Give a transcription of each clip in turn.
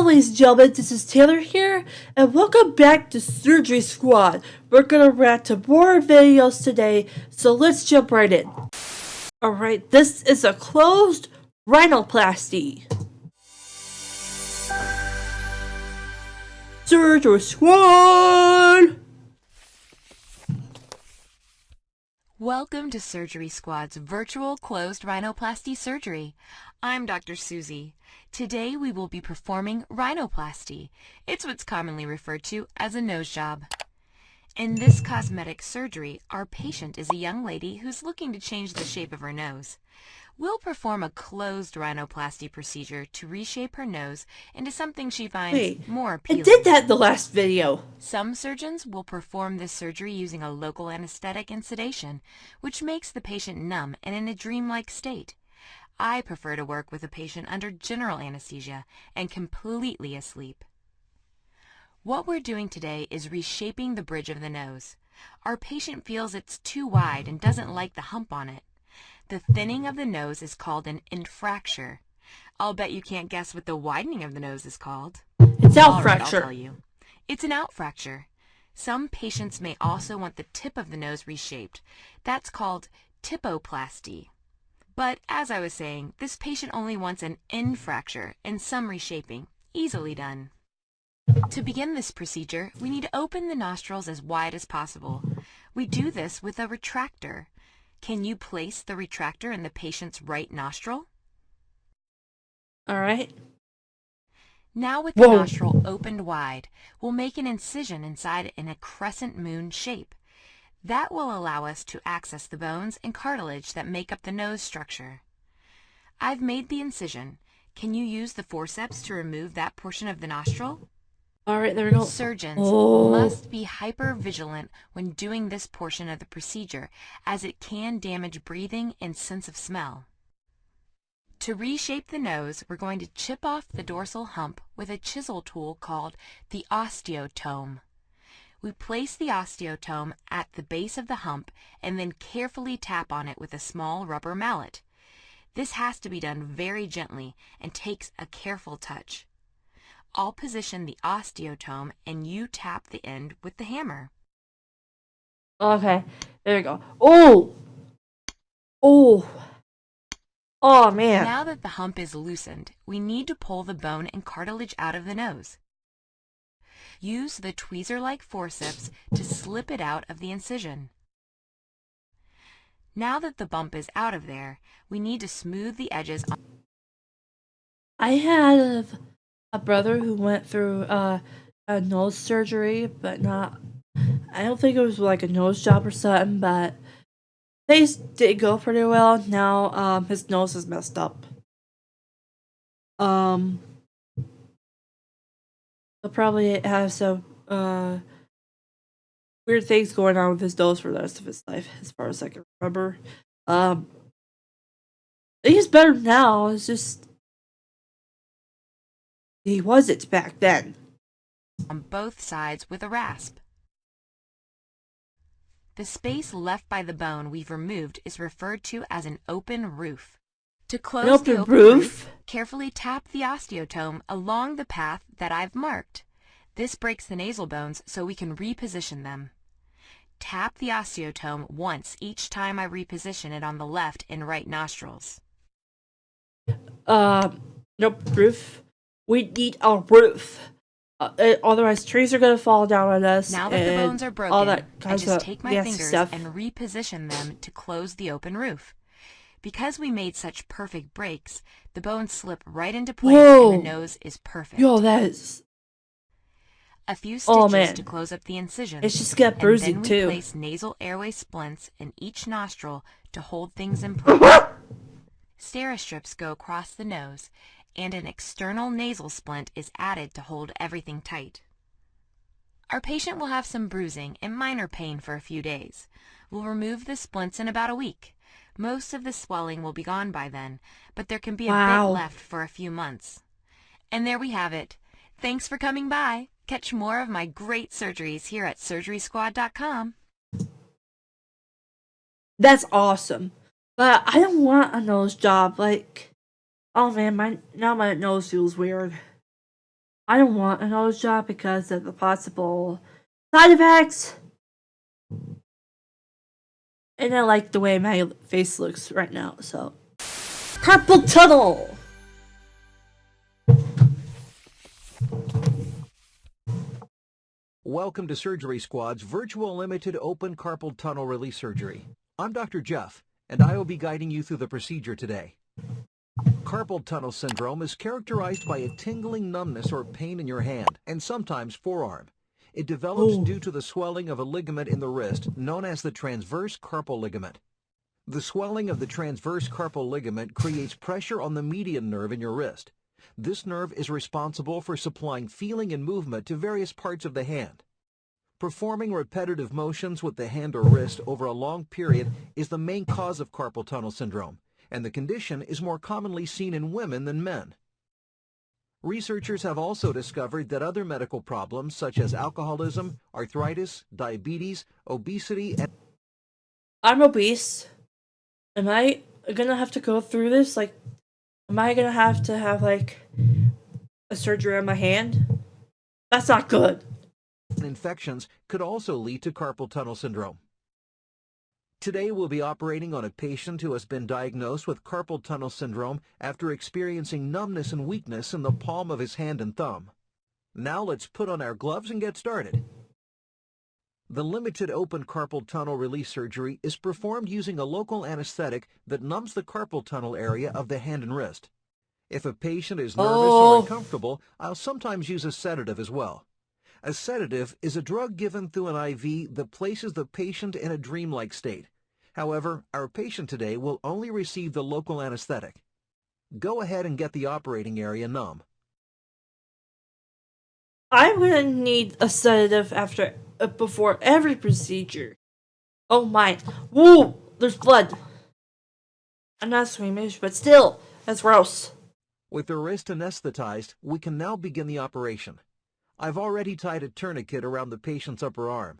ladies and gentlemen, this is Taylor here, and welcome back to Surgery Squad. We're gonna react to more videos today, so let's jump right in. Alright, this is a closed rhinoplasty. Surgery Squad! Welcome to Surgery Squad's virtual closed rhinoplasty surgery. I'm Dr. Susie. Today we will be performing rhinoplasty. It's what's commonly referred to as a nose job. In this cosmetic surgery, our patient is a young lady who's looking to change the shape of her nose. We'll perform a closed rhinoplasty procedure to reshape her nose into something she finds more appealing. I did that in the last video. Some surgeons will perform this surgery using a local anesthetic and sedation, which makes the patient numb and in a dreamlike state. I prefer to work with a patient under general anesthesia and completely asleep. What we're doing today is reshaping the bridge of the nose. Our patient feels it's too wide and doesn't like the hump on it. The thinning of the nose is called an infracture. I'll bet you can't guess what the widening of the nose is called. It's outfracture. Right, I'll tell you. It's an outfracture. Some patients may also want the tip of the nose reshaped. That's called typoplasty. But as I was saying, this patient only wants an infracture and some reshaping. Easily done. To begin this procedure, we need to open the nostrils as wide as possible. We do this with a retractor. Can you place the retractor in the patient's right nostril? Alright. Now with the nostril opened wide, we'll make an incision inside in a crescent moon shape. That will allow us to access the bones and cartilage that make up the nose structure. I've made the incision. Can you use the forceps to remove that portion of the nostril? Alright, there we go. Surgeons must be hyper-vigilant when doing this portion of the procedure, as it can damage breathing and sense of smell. To reshape the nose, we're going to chip off the dorsal hump with a chisel tool called the osteotome. We place the osteotome at the base of the hump and then carefully tap on it with a small rubber mallet. This has to be done very gently and takes a careful touch. I'll position the osteotome and you tap the end with the hammer. Okay, there we go. Oh! Oh, man. Now that the hump is loosened, we need to pull the bone and cartilage out of the nose. Use the tweezer-like forceps to slip it out of the incision. Now that the bump is out of there, we need to smooth the edges. I had a brother who went through a nose surgery, but not, I don't think it was like a nose job or something, but things did go pretty well. Now his nose is messed up. He'll probably have some weird things going on with his nose for the rest of his life, as far as I can remember. He's better now. It's just he wasn't back then. On both sides with a rasp. The space left by the bone we've removed is referred to as an open roof. To close the open roof, carefully tap the osteotome along the path that I've marked. This breaks the nasal bones so we can reposition them. Tap the osteotome once each time I reposition it on the left and right nostrils. Nope, roof. We need a roof. Otherwise, trees are gonna fall down on us. Now that the bones are broken, I just take my fingers stuff and reposition them to close the open roof. Because we made such perfect breaks, the bones slip right into place and the nose is perfect. Yo, that is... A few stitches to close up the incision. It's just got bruising and then we too. place nasal airway splints in each nostril to hold things in place. Steri-strips go across the nose, and an external nasal splint is added to hold everything tight. Our patient will have some bruising and minor pain for a few days. We'll remove the splints in about a week. Most of the swelling will be gone by then, but there can be a bit left for a few months. And there we have it. Thanks for coming by. Catch more of my great surgeries here at surgerysquad.com. That's awesome. But I don't want a nose job. Like, oh man, my nose feels weird. I don't want a nose job because of the possible side effects. And I like the way my face looks right now, so. Carpal Tunnel! Welcome to Surgery Squad's virtual limited open carpal tunnel release surgery. I'm Dr. Jeff, and I will be guiding you through the procedure today. Carpal tunnel syndrome is characterized by a tingling numbness or pain in your hand, and sometimes forearm. It develops due to the swelling of a ligament in the wrist known as the transverse carpal ligament. The swelling of the transverse carpal ligament creates pressure on the median nerve in your wrist. This nerve is responsible for supplying feeling and movement to various parts of the hand. Performing repetitive motions with the hand or wrist over a long period is the main cause of carpal tunnel syndrome, and the condition is more commonly seen in women than men. Researchers have also discovered that other medical problems such as alcoholism, arthritis, diabetes, obesity, and I'm obese. Am I gonna have to go through this? Like, am I gonna have to have, like, a surgery on my hand? That's not good. infections could also lead to carpal tunnel syndrome. Today we'll be operating on a patient who has been diagnosed with carpal tunnel syndrome after experiencing numbness and weakness in the palm of his hand and thumb. Now let's put on our gloves and get started. The limited open carpal tunnel release surgery is performed using a local anesthetic that numbs the carpal tunnel area of the hand and wrist. If a patient is nervous or uncomfortable, I'll sometimes use a sedative as well. A sedative is a drug given through an IV that places the patient in a dreamlike state. However, our patient today will only receive the local anesthetic. Go ahead and get the operating area numb. I'm gonna need a sedative before every procedure. Oh my. Woo! There's blood. I'm not squeamish, but still, that's gross. With the wrist anesthetized, we can now begin the operation. I've already tied a tourniquet around the patient's upper arm.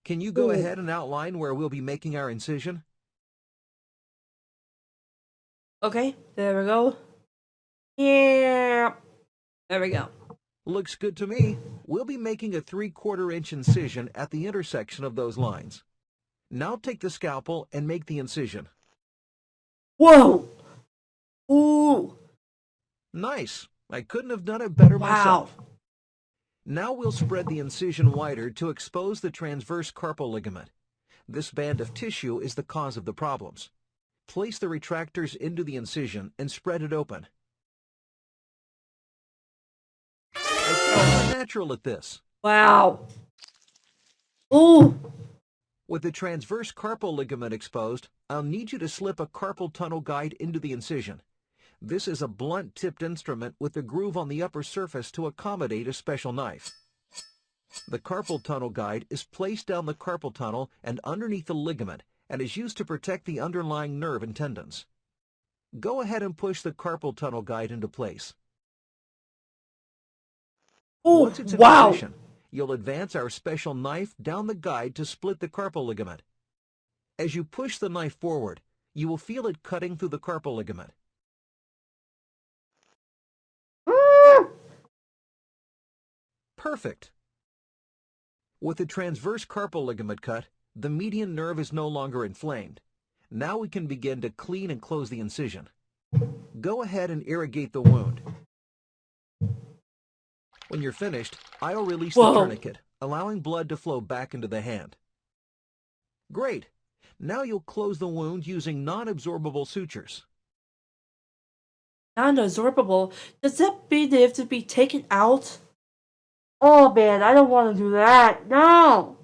Can you go ahead and outline where we'll be making our incision? Okay, there we go. Yeah. There we go. Looks good to me. We'll be making a 3/4 inch incision at the intersection of those lines. Now take the scalpel and make the incision. Whoa! Ooh! Nice. I couldn't have done it better myself. Now we'll spread the incision wider to expose the transverse carpal ligament. This band of tissue is the cause of the problems. Place the retractors into the incision and spread it open. I feel unnatural at this. Wow! Ooh! With the transverse carpal ligament exposed, I'll need you to slip a carpal tunnel guide into the incision. This is a blunt-tipped instrument with a groove on the upper surface to accommodate a special knife. The carpal tunnel guide is placed down the carpal tunnel and underneath the ligament and is used to protect the underlying nerve and tendons. Go ahead and push the carpal tunnel guide into place. Ooh, Once it's in position, you'll advance our special knife down the guide to split the carpal ligament. As you push the knife forward, you will feel it cutting through the carpal ligament. Perfect. With the transverse carpal ligament cut, the median nerve is no longer inflamed. Now we can begin to clean and close the incision. Go ahead and irrigate the wound. When you're finished, I'll release the tourniquet, allowing blood to flow back into the hand. Great. Now you'll close the wound using non-absorbable sutures. Non-absorbable? Does that mean they have to be taken out? Oh man, I don't want to do that. No!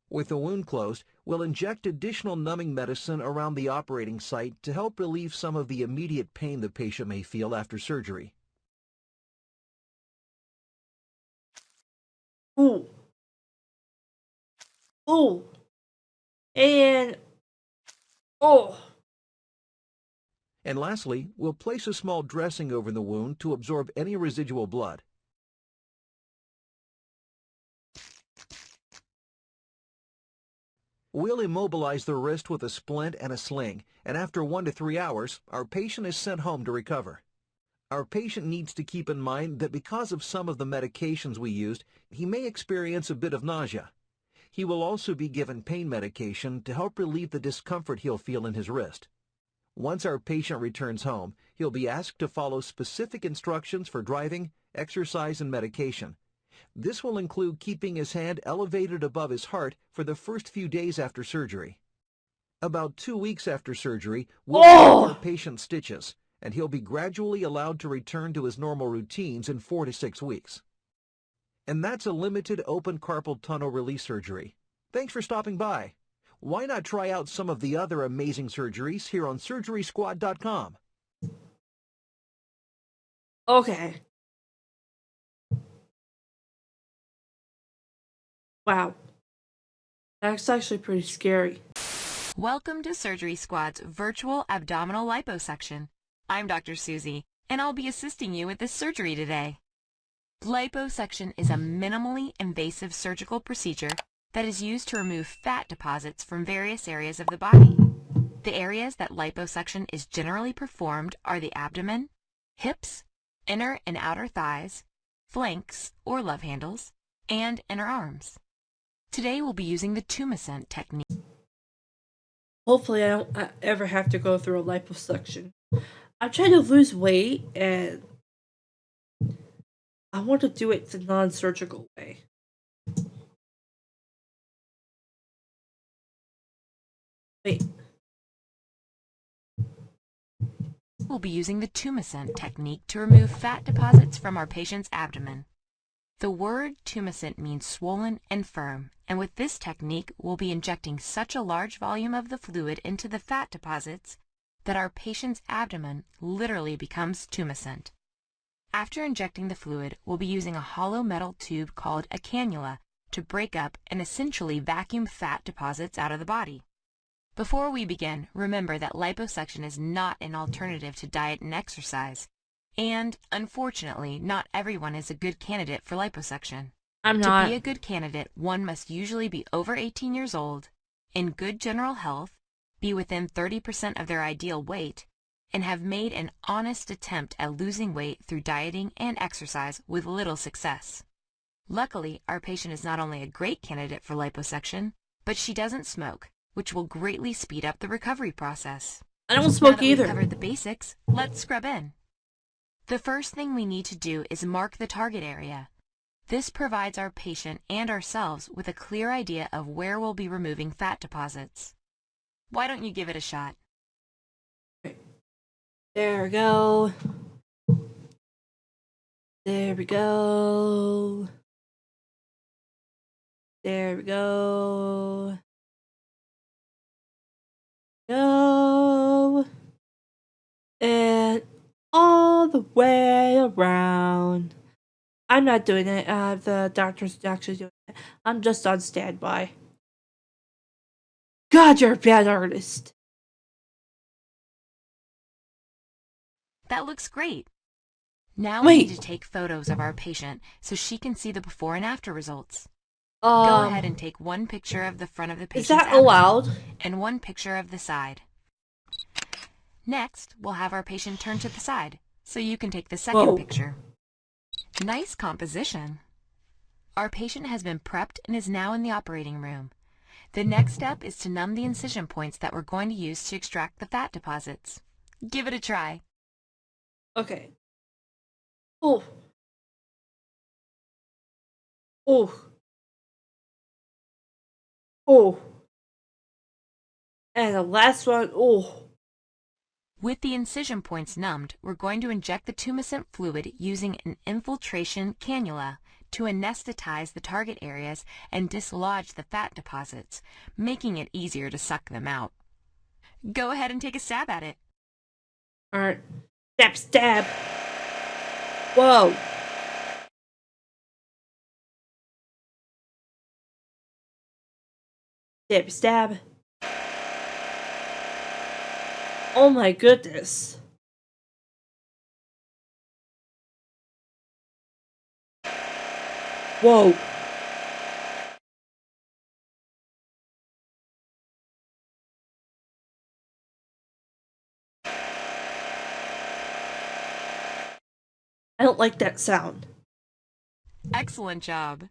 With the wound closed, we'll inject additional numbing medicine around the operating site to help relieve some of the immediate pain the patient may feel after surgery. Ooh. Ooh. And... oh. And lastly, we'll place a small dressing over the wound to absorb any residual blood. We'll immobilize the wrist with a splint and a sling, and after 1 to 3 hours, our patient is sent home to recover. Our patient needs to keep in mind that because of some of the medications we used, he may experience a bit of nausea. He will also be given pain medication to help relieve the discomfort he'll feel in his wrist. Once our patient returns home, he'll be asked to follow specific instructions for driving, exercise, and medication. This will include keeping his hand elevated above his heart for the first few days after surgery. About 2 weeks after surgery, we'll remove our patient's stitches, and he'll be gradually allowed to return to his normal routines in 4 to 6 weeks. And that's a limited open carpal tunnel release surgery. Thanks for stopping by. Why not try out some of the other amazing surgeries here on SurgerySquad.com? Okay. Wow. That's actually pretty scary. Welcome to Surgery Squad's virtual abdominal liposuction. I'm Dr. Susie, and I'll be assisting you with this surgery today. Liposuction is a minimally invasive surgical procedure that is used to remove fat deposits from various areas of the body. The areas that liposuction is generally performed are the abdomen, hips, inner and outer thighs, flanks or love handles, and inner arms. Today we'll be using the tumescent technique. Hopefully I don't ever have to go through a liposuction. I'm trying to lose weight and I want to do it the non-surgical way. Wait. We'll be using the tumescent technique to remove fat deposits from our patient's abdomen. The word tumescent means swollen and firm, and with this technique we'll be injecting such a large volume of the fluid into the fat deposits that our patient's abdomen literally becomes tumescent. After injecting the fluid, we'll be using a hollow metal tube called a cannula to break up and essentially vacuum fat deposits out of the body. Before we begin, remember that liposuction is not an alternative to diet and exercise. And, unfortunately, not everyone is a good candidate for liposuction. I'm not. To be a good candidate, one must usually be over 18 years old, in good general health, be within 30% of their ideal weight, and have made an honest attempt at losing weight through dieting and exercise with little success. Luckily, our patient is not only a great candidate for liposuction, but she doesn't smoke, which will greatly speed up the recovery process. I don't smoke either. Now that we've covered the basics, let's scrub in. The first thing we need to do is mark the target area. This provides our patient and ourselves with a clear idea of where we'll be removing fat deposits. Why don't you give it a shot? There we go. There we go. There we go. Go. And all the way around. I'm not doing it. The doctor's actually doing it. I'm just on standby. God, you're a bad artist. That looks great. Now we need to take photos of our patient so she can see the before and after results. Go ahead and take one picture of the front of the patient's abdomen. Is that allowed? And one picture of the side. Next, we'll have our patient turn to the side so you can take the second picture. Nice composition. Our patient has been prepped and is now in the operating room. The next step is to numb the incision points that we're going to use to extract the fat deposits. Give it a try. Okay. Oh. Oh. Oh. And the last one, oh. With the incision points numbed, we're going to inject the tumescent fluid using an infiltration cannula to anesthetize the target areas and dislodge the fat deposits, making it easier to suck them out. Go ahead and take a stab at it. Alright. Stab, stab. Whoa. Stab, stab. Oh my goodness. Whoa. I don't like that sound. Excellent job.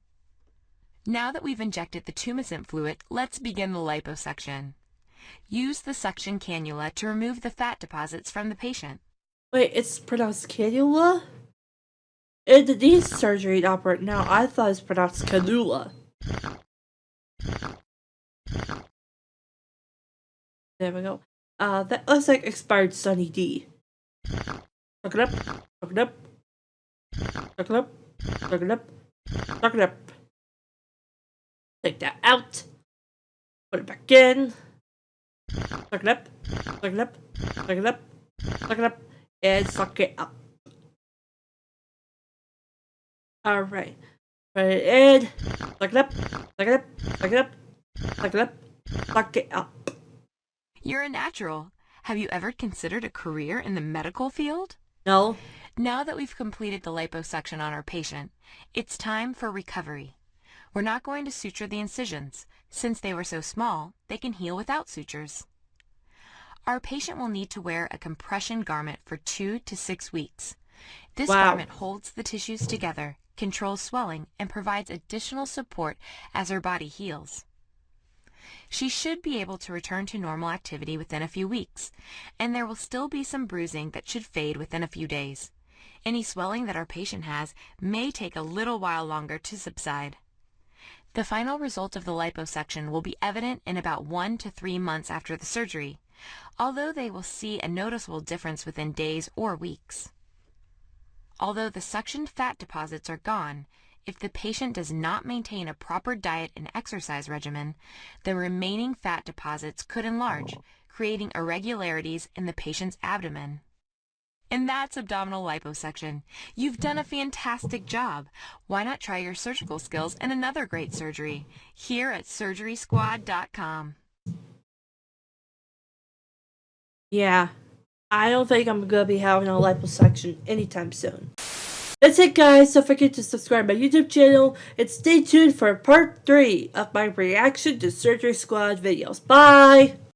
Now that we've injected the tumescent fluid, let's begin the liposuction. Use the suction cannula to remove the fat deposits from the patient. Wait, it's pronounced cannula? In the knee surgery operator now, I thought it's pronounced cannula. There we go. That looks like expired Sunny D. Suck it up, suck it up, suck it up, suck it up, suck it up. Take that out. Put it back in. Suck it up, suck it up, suck it up, suck it up, and suck it up. Alright. Put it in. Suck it up, suck it up, suck it up, suck it up, suck it up. You're a natural. Have you ever considered a career in the medical field? No. Now that we've completed the liposuction on our patient, it's time for recovery. We're not going to suture the incisions. Since they were so small, they can heal without sutures. Our patient will need to wear a compression garment for 2 to 6 weeks. This garment holds the tissues together, controls swelling, and provides additional support as her body heals. She should be able to return to normal activity within a few weeks, and there will still be some bruising that should fade within a few days. Any swelling that our patient has may take a little while longer to subside. The final result of the liposuction will be evident in about 1 to 3 months after the surgery, although they will see a noticeable difference within days or weeks. Although the suctioned fat deposits are gone, if the patient does not maintain a proper diet and exercise regimen, the remaining fat deposits could enlarge, creating irregularities in the patient's abdomen. And that's abdominal liposuction. You've done a fantastic job. Why not try your surgical skills in another great surgery here at surgerysquad.com. Yeah. I don't think I'm gonna be having a liposuction anytime soon. That's it, guys. Don't forget to subscribe to my YouTube channel and stay tuned for part 3 of my reaction to Surgery Squad videos. Bye!